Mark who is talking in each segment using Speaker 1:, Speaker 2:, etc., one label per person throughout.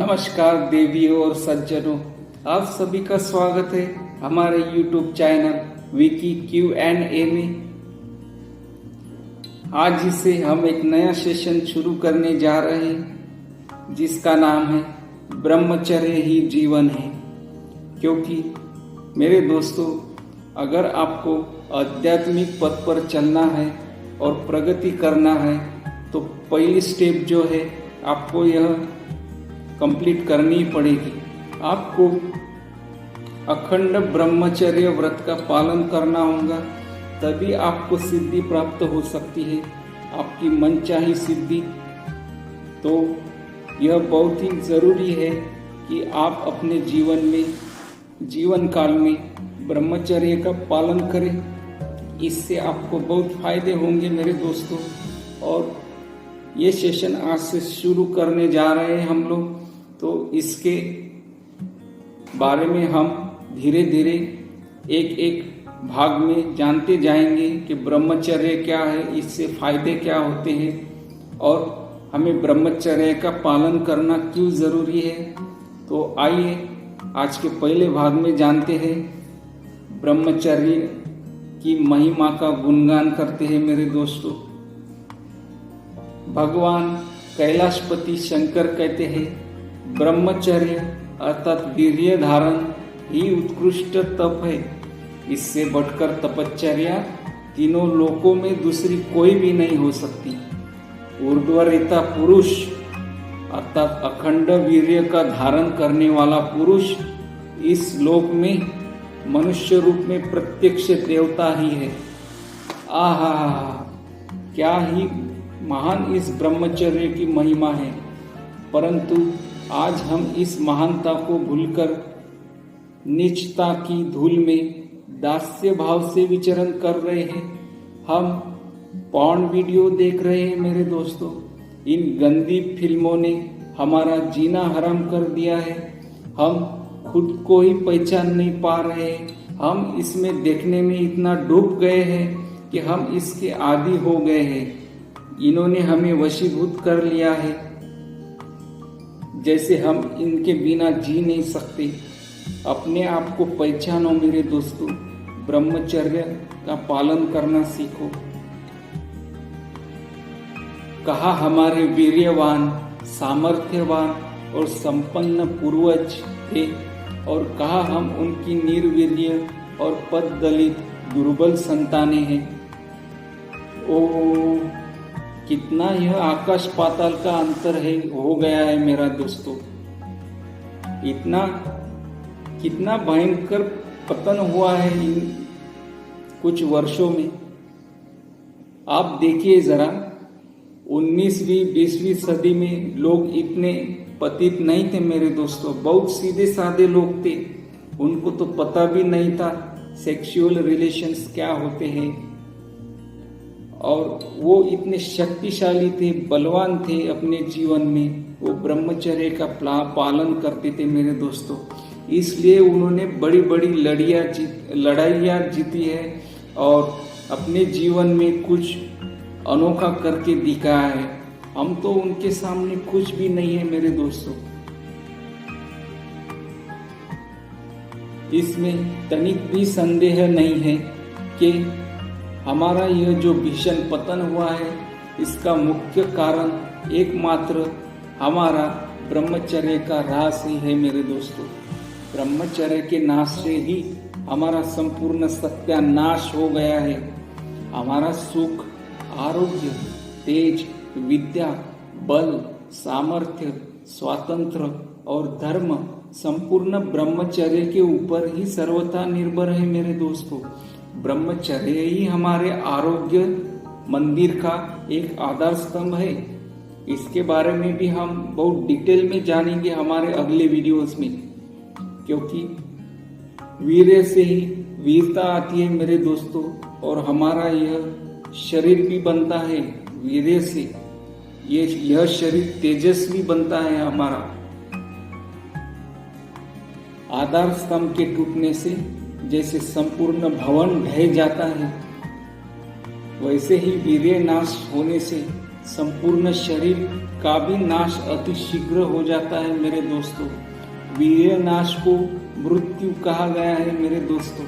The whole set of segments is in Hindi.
Speaker 1: नमस्कार देवियों और सज्जनों, आप सभी का स्वागत है हमारे YouTube चैनल विकी Q&A में। आज से हम एक नया सेशन शुरू करने जा रहे हैं जिसका नाम है ब्रह्मचर्य ही जीवन है। क्योंकि मेरे दोस्तों, अगर आपको आध्यात्मिक पथ पर चलना है और प्रगति करना है तो पहली स्टेप जो है आपको यह कंप्लीट करनी पड़ेगी। आपको अखंड ब्रह्मचर्य व्रत का पालन करना होगा, तभी आपको सिद्धि प्राप्त हो सकती है, आपकी मनचाही सिद्धि। तो यह बहुत ही जरूरी है कि आप अपने जीवन काल में ब्रह्मचर्य का पालन करें। इससे आपको बहुत फायदे होंगे मेरे दोस्तों। और ये सेशन आज से शुरू करने जा रहे हैं हम लोग, तो इसके बारे में हम धीरे धीरे एक एक भाग में जानते जाएंगे कि ब्रह्मचर्य क्या है, इससे फायदे क्या होते हैं और हमें ब्रह्मचर्य का पालन करना क्यों जरूरी है। तो आइए आज के पहले भाग में जानते हैं, ब्रह्मचर्य की महिमा का गुणगान करते हैं मेरे दोस्तों। भगवान कैलाशपति शंकर कहते हैं, ब्रह्मचर्य अर्थात वीर्य धारण ही उत्कृष्ट तप है। इससे बढ़कर तपश्चर्या तीनों लोकों में दूसरी कोई भी नहीं हो सकती। ऊर्ध्वरेता पुरुष अर्थात अखंड वीर्य का धारण करने वाला पुरुष इस लोक में मनुष्य रूप में प्रत्यक्ष देवता ही है। आहा, क्या ही महान इस ब्रह्मचर्य की महिमा है। परंतु आज हम इस महानता को भूलकर नीचता की धूल में दास्य भाव से विचरण कर रहे हैं। हम पॉर्न वीडियो देख रहे हैं मेरे दोस्तों। इन गंदी फिल्मों ने हमारा जीना हराम कर दिया है। हम खुद को ही पहचान नहीं पा रहे हैं। हम इसमें देखने में इतना डूब गए हैं कि हम इसके आदी हो गए हैं। इन्होंने हमें वशीभूत कर लिया है, जैसे हम इनके बिना जी नहीं सकते। अपने आप को पहचानो मेरे दोस्तों, ब्रह्मचर्य का पालन करना सीखो। कहा हमारे वीर्यवान, सामर्थ्यवान और संपन्न पूर्वज थे, और कहा हम उनकी निर्वीर्य और पद दलित दुर्बल संतानें हैं। ओ कितना यह आकाश पाताल का अंतर है हो गया है मेरा दोस्तों। कितना भयंकर पतन हुआ है इन कुछ वर्षों में। आप देखिए जरा, 19वीं 20वीं सदी में लोग इतने पतित नहीं थे मेरे दोस्तों। बहुत सीधे साधे लोग थे, उनको तो पता भी नहीं था सेक्सुअल रिलेशंस क्या होते हैं। और वो इतने शक्तिशाली थे, बलवान थे अपने जीवन में। वो ब्रह्मचर्य का पालन करते थे मेरे दोस्तों। इसलिए उन्होंने बड़ी बड़ी लड़ाइयाँ जीती है और अपने जीवन में कुछ अनोखा करके दिखाया है। हम तो उनके सामने कुछ भी नहीं है मेरे दोस्तों। इसमें तनिक भी संदेह नहीं है कि हमारा यह जो भीषण पतन हुआ है, इसका मुख्य कारण एकमात्र हमारा ब्रह्मचर्य का ह्रास ही है मेरे दोस्तों। ब्रह्मचर्य के नाश से ही हमारा संपूर्ण सत्यानाश हो गया है। हमारा सुख, आरोग्य, तेज, विद्या, बल, सामर्थ्य, स्वातंत्र और धर्म संपूर्ण ब्रह्मचर्य के ऊपर ही सर्वथा निर्भर है मेरे दोस्तों। ब्रह्मचर्य ही हमारे आरोग्य मंदिर का एक आधार स्तंभ है। इसके बारे में भी हम बहुत डिटेल में जानेंगे हमारे अगले वीडियोस में, क्योंकि वीर्य से ही वीरता आती है मेरे दोस्तों। और हमारा यह शरीर भी बनता है वीर्य से। यह शरीर तेजस्वी बनता है हमारा। आधार स्तंभ के टूटने से जैसे संपूर्ण भवन ढह जाता है, वैसे ही वीर्य नाश होने से संपूर्ण शरीर का भी नाश अति शीघ्र हो जाता है मेरे दोस्तों। वीर्य नाश को मृत्यु कहा गया है मेरे दोस्तों।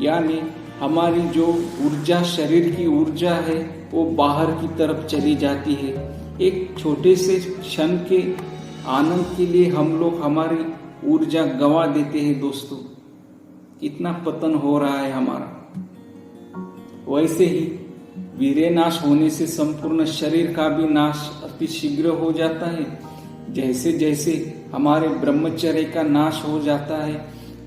Speaker 1: यानी हमारी जो ऊर्जा, शरीर की ऊर्जा है, वो बाहर की तरफ चली जाती है। एक छोटे से क्षण के आनंद के लिए हम लोग हमारी ऊर्जा गंवा देते हैं दोस्तों। कितना पतन हो रहा है हमारा। वैसे ही वीर्य नाश होने से संपूर्ण शरीर का भी नाश अति शीघ्र हो जाता है। जैसे जैसे हमारे ब्रह्मचर्य का नाश हो जाता है,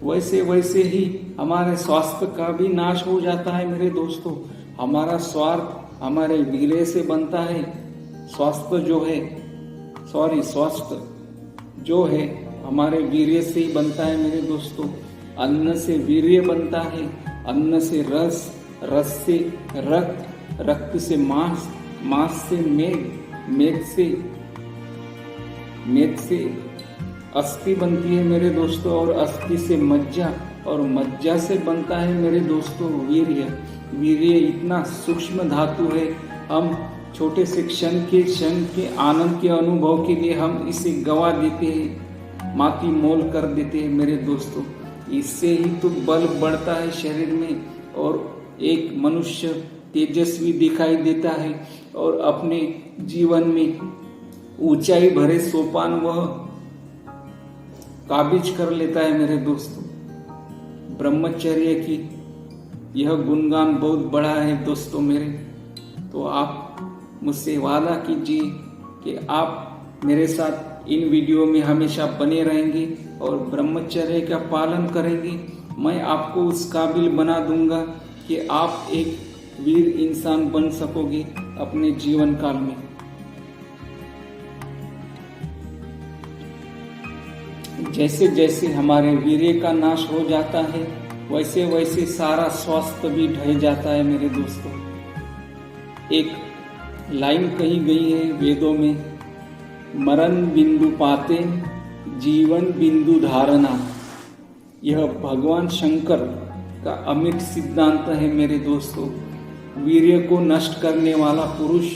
Speaker 1: वैसे वैसे ही हमारे स्वास्थ्य का भी नाश हो जाता है मेरे दोस्तों। हमारा स्वार्थ हमारे वीर्य से बनता है। स्वास्थ्य जो है हमारे वीर्य से ही बनता है मेरे दोस्तों। अन्न से वीर्य बनता है, अन्न से रस, रस से रक्त, रक्त से मांस, मांस से मेद, मेद से अस्थि बनती है मेरे दोस्तों, और अस्थि से मज्जा, और मज्जा से बनता है मेरे दोस्तों वीर्य। वीर्य इतना सूक्ष्म धातु है, हम छोटे से क्षण के आनंद के अनुभव के लिए हम इसे गवा देते हैं, माटी मोल कर देते हैं मेरे दोस्तों। इससे ही तो बल बढ़ता है शरीर में, और एक मनुष्य तेजस्वी दिखाई देता है और अपने जीवन में ऊंचाई भरे सोपान वह काबिज कर लेता है मेरे दोस्तों। ब्रह्मचर्य की यह गुणगान बहुत बड़ा है दोस्तों मेरे। तो आप मुझसे वादा कीजिए कि आप मेरे साथ इन वीडियो में हमेशा बने रहेंगे और ब्रह्मचर्य का पालन करेंगे। मैं आपको उस काबिल बना दूंगा कि आप एक वीर इंसान बन सकोगे अपने जीवन काल में। जैसे जैसे हमारे वीर्य का नाश हो जाता है, वैसे वैसे सारा स्वास्थ्य भी ढह जाता है मेरे दोस्तों। एक लाइन कही गई है वेदों में, मरण बिंदु पाते जीवन बिंदु धारणा। यह भगवान शंकर का अमिट सिद्धांत है मेरे दोस्तों। वीर्य को नष्ट करने वाला पुरुष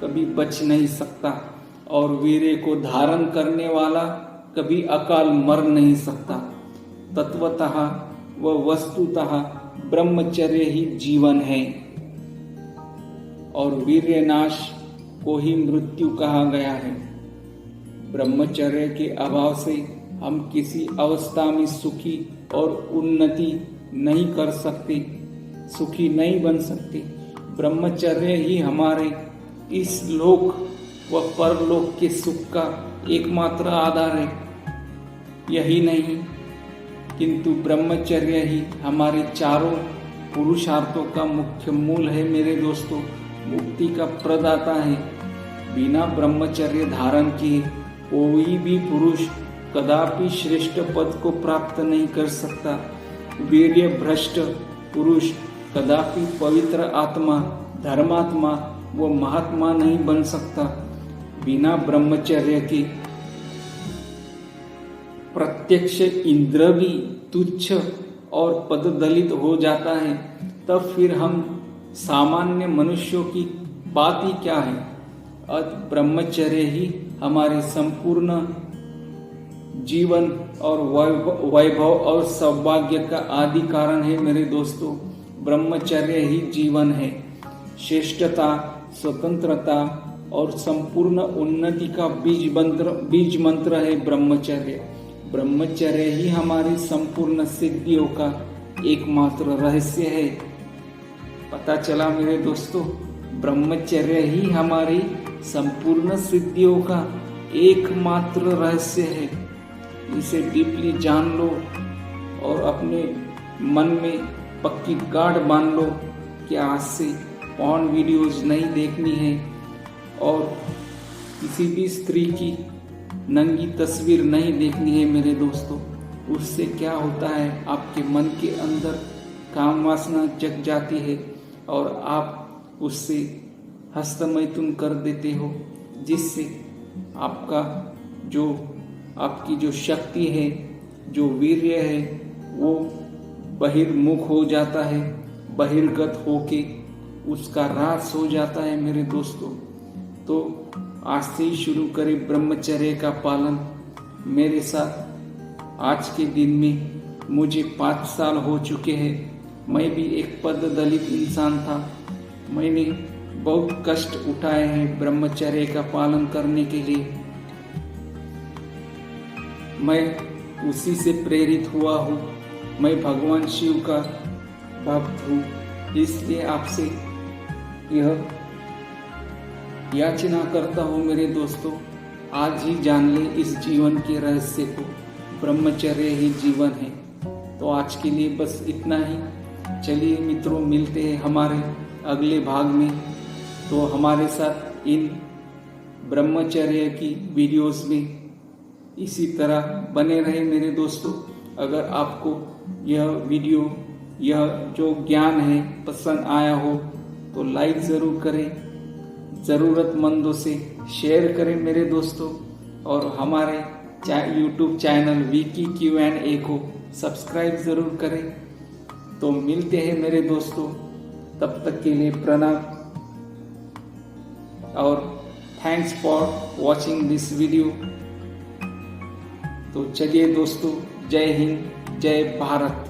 Speaker 1: कभी बच नहीं सकता, और वीर्य को धारण करने वाला कभी अकाल मर नहीं सकता। तत्वतः व वस्तुतः ब्रह्मचर्य ही जीवन है, और वीर्य नाश को ही मृत्यु कहा गया है। ब्रह्मचर्य के अभाव से हम किसी अवस्था में सुखी और उन्नति नहीं कर सकते, सुखी नहीं बन सकते। ब्रह्मचर्य ही हमारे इस लोक व परलोक के सुख का एकमात्र आधार है। यही नहीं, किंतु ब्रह्मचर्य ही हमारे चारों पुरुषार्थों का मुख्य मूल है मेरे दोस्तों। मुक्ति का प्रदाता है। बिना ब्रह्मचर्य धारण किए कोई भी पुरुष कदापि श्रेष्ठ पद को प्राप्त नहीं कर सकता। वीर्य भ्रष्ट पुरुष कदापि पवित्र आत्मा, धर्मात्मा व महात्मा नहीं बन सकता। बिना ब्रह्मचर्य के प्रत्यक्ष इंद्र भी तुच्छ और पददलित हो जाता है। तब फिर हम सामान्य मनुष्यों की बात ही क्या है। ब्रह्मचर्य ही हमारे संपूर्ण जीवन और वैभव और सौभाग्य का आदि कारण है मेरे दोस्तों। ब्रह्मचर्य ही जीवन है। श्रेष्ठता, स्वतंत्रता और संपूर्ण उन्नति का बीज मंत्र है ब्रह्मचर्य। ब्रह्मचर्य ही हमारी संपूर्ण सिद्धियों का एकमात्र रहस्य है। पता चला मेरे दोस्तों, ब्रह्मचर्य ही हमारी संपूर्ण सिद्धियों का एकमात्र रहस्य है। इसे डीपली जान लो और अपने मन में पक्की गांठ बांध लो कि आज से पॉर्न वीडियोज नहीं देखनी है, और किसी भी स्त्री की नंगी तस्वीर नहीं देखनी है मेरे दोस्तों। उससे क्या होता है, आपके मन के अंदर काम वासना जग जाती है और आप उससे हस्तमैथुन कर देते हो, जिससे आपकी जो शक्ति है, जो वीर्य है, वो बहिर्मुख हो जाता है, बहिर्गत होके उसका ह्रास हो जाता है मेरे दोस्तों। तो आज से ही शुरू करें ब्रह्मचर्य का पालन। मेरे साथ आज के दिन में मुझे 5 साल हो चुके हैं। मैं भी एक पद दलित इंसान था। मैंने बहुत कष्ट उठाए हैं ब्रह्मचर्य का पालन करने के लिए। मैं उसी से प्रेरित हुआ हूँ। मैं भगवान शिव का भक्त हूँ, इसलिए आपसे यह याचना करता हूँ मेरे दोस्तों, आज ही जान ले इस जीवन के रहस्य को। ब्रह्मचर्य ही जीवन है। तो आज के लिए बस इतना ही। चलिए मित्रों, मिलते हैं हमारे अगले भाग में। तो हमारे साथ इन ब्रह्मचर्य की वीडियोस में इसी तरह बने रहे मेरे दोस्तों। अगर आपको यह वीडियो, यह जो ज्ञान है पसंद आया हो तो लाइक ज़रूर करें, ज़रूरतमंदों से शेयर करें मेरे दोस्तों, और हमारे यूट्यूब चैनल विकी Q&A को सब्सक्राइब ज़रूर करें। तो मिलते हैं मेरे दोस्तों, तब तक के लिए प्रणाम और thanks for watching this video. तो चलिए दोस्तों, जय हिंद, जय भारत।